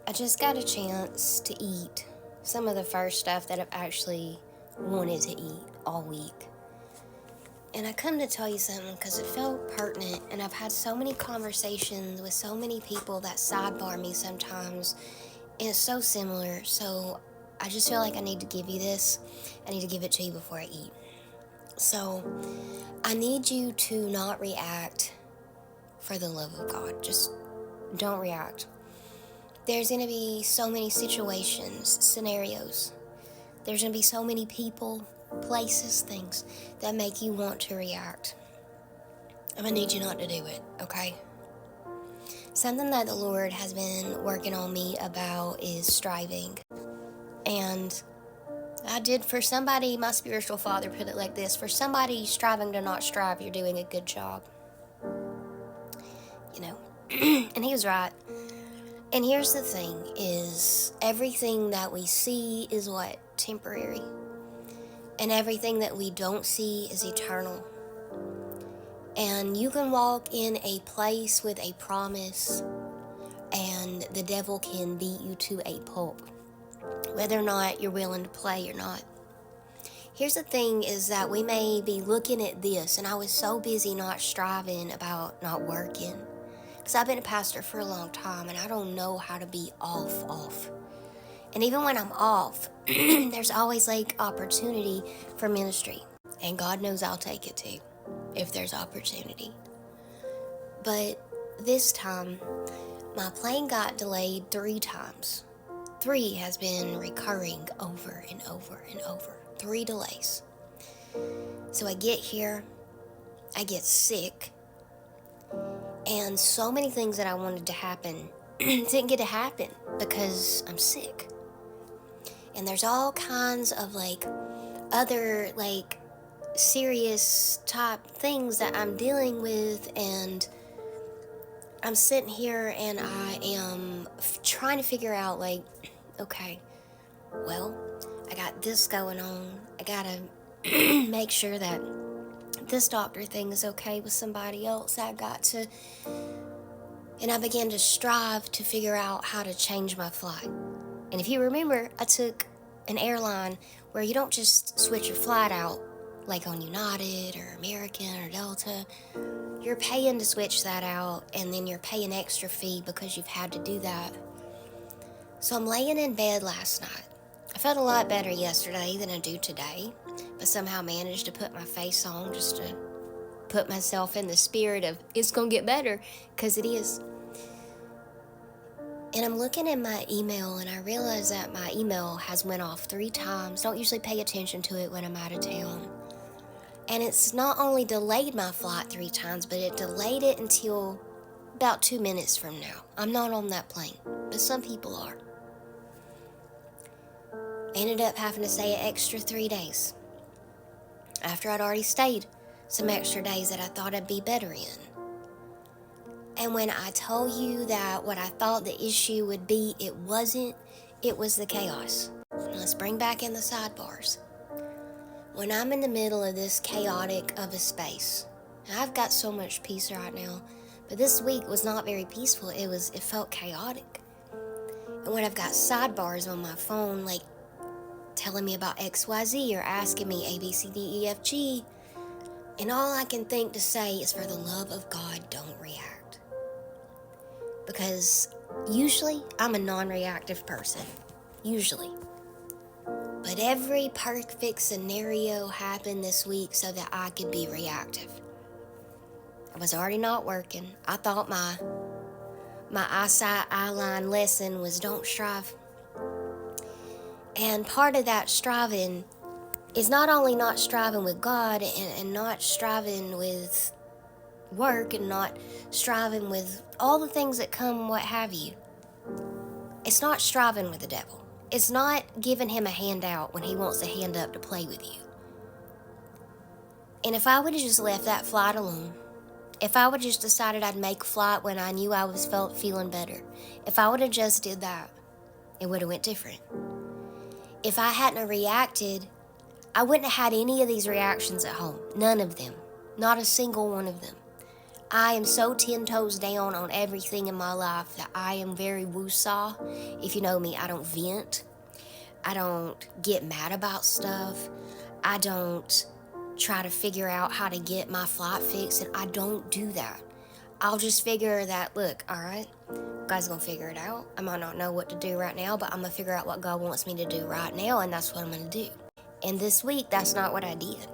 I just got a chance to eat some of the first stuff that I've actually wanted to eat all week. And I come to tell you something because it felt pertinent, and I've had so many conversations with so many people that sidebar me sometimes, and it's so similar. So I just feel like I need to give you this. I need to give it to you before I eat. So I need you to not react for the love of God. Just don't react. There's going to be so many situations, scenarios. There's going to be so many people, places, things that make you want to react. I'm going to need you not to do it, okay? Something that the Lord has been working on me about is striving. And I did, for somebody, my spiritual father put it like this: for somebody striving to not strive, you're doing a good job. You know, and he was right. And here's the thing, is everything that we see is what? Temporary. And everything that we don't see is eternal. And you can walk in a place with a promise, and the devil can beat you to a pulp, whether or not you're willing to play or not. Here's the thing, is that we may be looking at this, and I was so busy not striving about not working, because I've been a pastor for a long time, and I don't know how to be off. And even when I'm off, there's always like opportunity for ministry. And God knows I'll take it too, if there's opportunity. But this time, my plane got delayed 3 times. 3 has been recurring over and over and over. 3 delays. So I get here, I get sick, and so many things that I wanted to happen didn't get to happen because I'm sick. And there's all kinds of like other like serious type things that I'm dealing with, and I'm sitting here and I am trying to figure out like, okay, well, I got this going on. I gotta make sure that this doctor thing is okay with somebody else. And I began to strive to figure out how to change my flight. And if you remember, I took an airline where you don't just switch your flight out like on United or American or Delta. You're paying to switch that out, and then you're paying extra fee because you've had to do that. So I'm laying in bed last night. I felt a lot better yesterday than I do today, but somehow managed to put my face on just to put myself in the spirit of it's gonna get better, because it is. And I'm looking at my email, and I realize that my email has went off 3 times. Don't usually pay attention to it when I'm out of town. And it's not only delayed my flight 3 times, but it delayed it until about 2 minutes from now. I'm not on that plane, but some people are. I ended up having to stay an extra 3 days, after I'd already stayed some extra days that I thought I'd be better in. And when I told you that what I thought the issue would be, it wasn't, it was the chaos. Let's bring back in the sidebars. When I'm in the middle of this chaotic of a space, and I've got so much peace right now, but this week was not very peaceful. It felt chaotic. And when I've got sidebars on my phone, like telling me about XYZ or asking me ABCDEFG, and all I can think to say is, for the love of God, don't react. Because usually I'm a non-reactive person. Usually. But every perfect scenario happened this week so that I could be reactive. I was already not working. I thought my eyesight eyeline lesson was don't strive. And part of that striving is not only not striving with God and not striving with work and not striving with all the things that come what have you. It's not striving with the devil. It's not giving him a handout when he wants a hand up to play with you. And if I would have just left that flight alone, if I would have just decided I'd make a flight when I knew I was feeling better, if I would have just did that, it would have went different. If I hadn't have reacted, I wouldn't have had any of these reactions at home. None of them. Not a single one of them. I am so 10 toes down on everything in my life that I am very woo-saw. If you know me, I don't vent. I don't get mad about stuff. I don't try to figure out how to get my flight fixed, and I don't do that. I'll just figure that, look, all right, God's gonna figure it out. I might not know what to do right now, but I'm gonna figure out what God wants me to do right now, and that's what I'm gonna do. And this week, that's not what I did.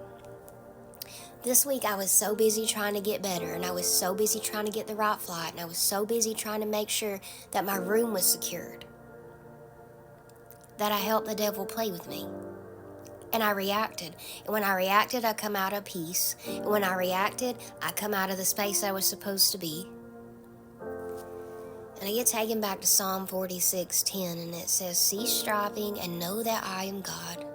This week, I was so busy trying to get better, and I was so busy trying to get the right flight, and I was so busy trying to make sure that my room was secured, that I helped the devil play with me. And I reacted. And when I reacted, I come out of peace. And when I reacted, I come out of the space I was supposed to be. And I get taken back to Psalm 46:10, and it says, cease striving and know that I am God.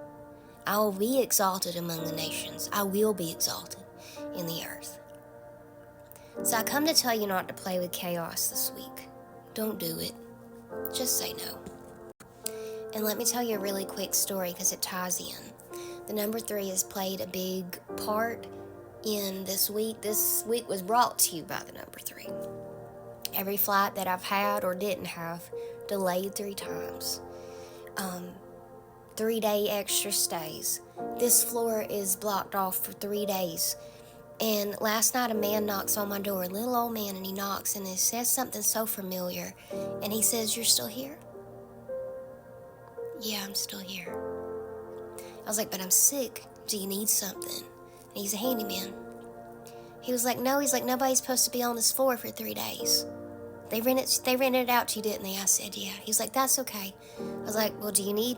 I will be exalted among the nations. I will be exalted in the earth. So I come to tell you not to play with chaos this week. Don't do it. Just say no. And let me tell you a really quick story because it ties in. The number 3 has played a big part in this week. This week was brought to you by the number 3. Every flight that I've had or didn't have delayed 3 times. 3-day extra stays. This floor is blocked off for 3 days. And last night a man knocks on my door, a little old man, and he knocks and it says something so familiar. And he says, you're still here? Yeah, I'm still here. I was like, but I'm sick. Do you need something? And he's a handyman. He was like, no. He's like, nobody's supposed to be on this floor for 3 days. They rented it out to you, didn't they? I said, yeah. He's like, that's okay. I was like, well, do you need?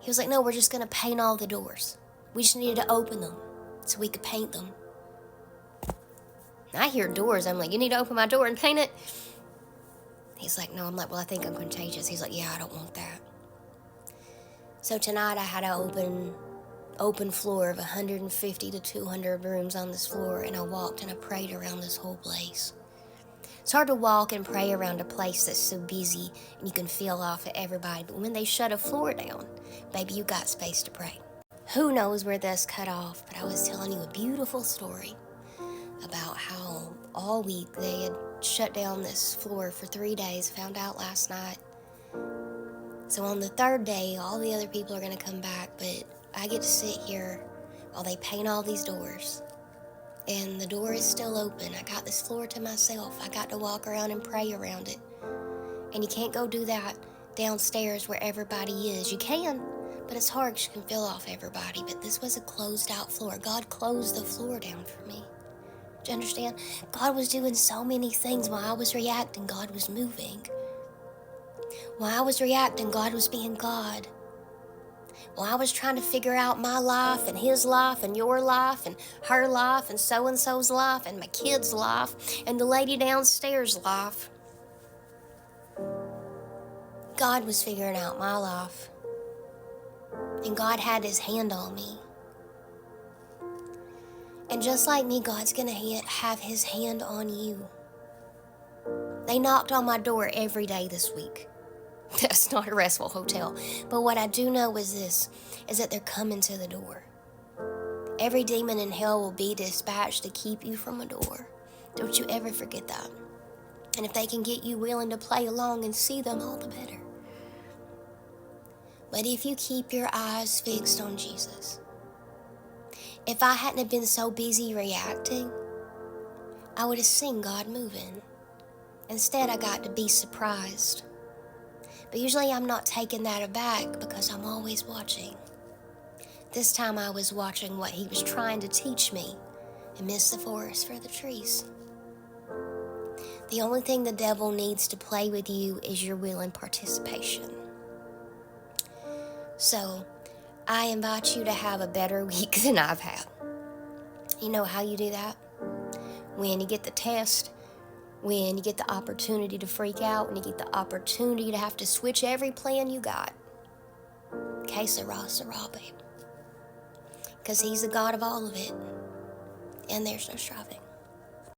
He was like, no, we're just going to paint all the doors. We just needed to open them so we could paint them. And I hear doors. I'm like, you need to open my door and paint it? He's like, no. I'm like, well, I think I'm contagious. He's like, yeah, I don't want that. So tonight I had an open floor of 150 to 200 rooms on this floor, and I walked and I prayed around this whole place. It's hard to walk and pray around a place that's so busy and you can feel off at everybody, but when they shut a floor down, baby, you got space to pray. Who knows where this cut off, but I was telling you a beautiful story about how all week they had shut down this floor for 3 days, found out last night. So on the 3rd day, all the other people are going to come back, but I get to sit here while they paint all these doors. And the door is still open. I got this floor to myself. I got to walk around and pray around it. And you can't go do that downstairs where everybody is. You can, but it's hard because you can feel off everybody. But this was a closed out floor. God closed the floor down for me. Do you understand? God was doing so many things. While I was reacting, God was moving. While I was reacting, God was being God. While I was trying to figure out my life and his life and your life and her life and so-and-so's life and my kid's life and the lady downstairs' life, God was figuring out my life. And God had his hand on me. And just like me, God's going to have his hand on you. They knocked on my door every day this week. That's not a restful hotel. But what I do know is this, is that they're coming to the door. Every demon in hell will be dispatched to keep you from a door. Don't you ever forget that. And if they can get you willing to play along and see them, all the better. But if you keep your eyes fixed on Jesus, if I hadn't have been so busy reacting, I would have seen God moving. Instead, I got to be surprised. But usually I'm not taken that aback because I'm always watching. This time I was watching what he was trying to teach me and missed the forest for the trees. The only thing the devil needs to play with you is your will and participation. So I invite you to have a better week than I've had. You know how you do that? When you get the test, when you get the opportunity to freak out, when you get the opportunity to have to switch every plan you got. Que sera, sera, babe. Because he's the God of all of it. And there's no striving.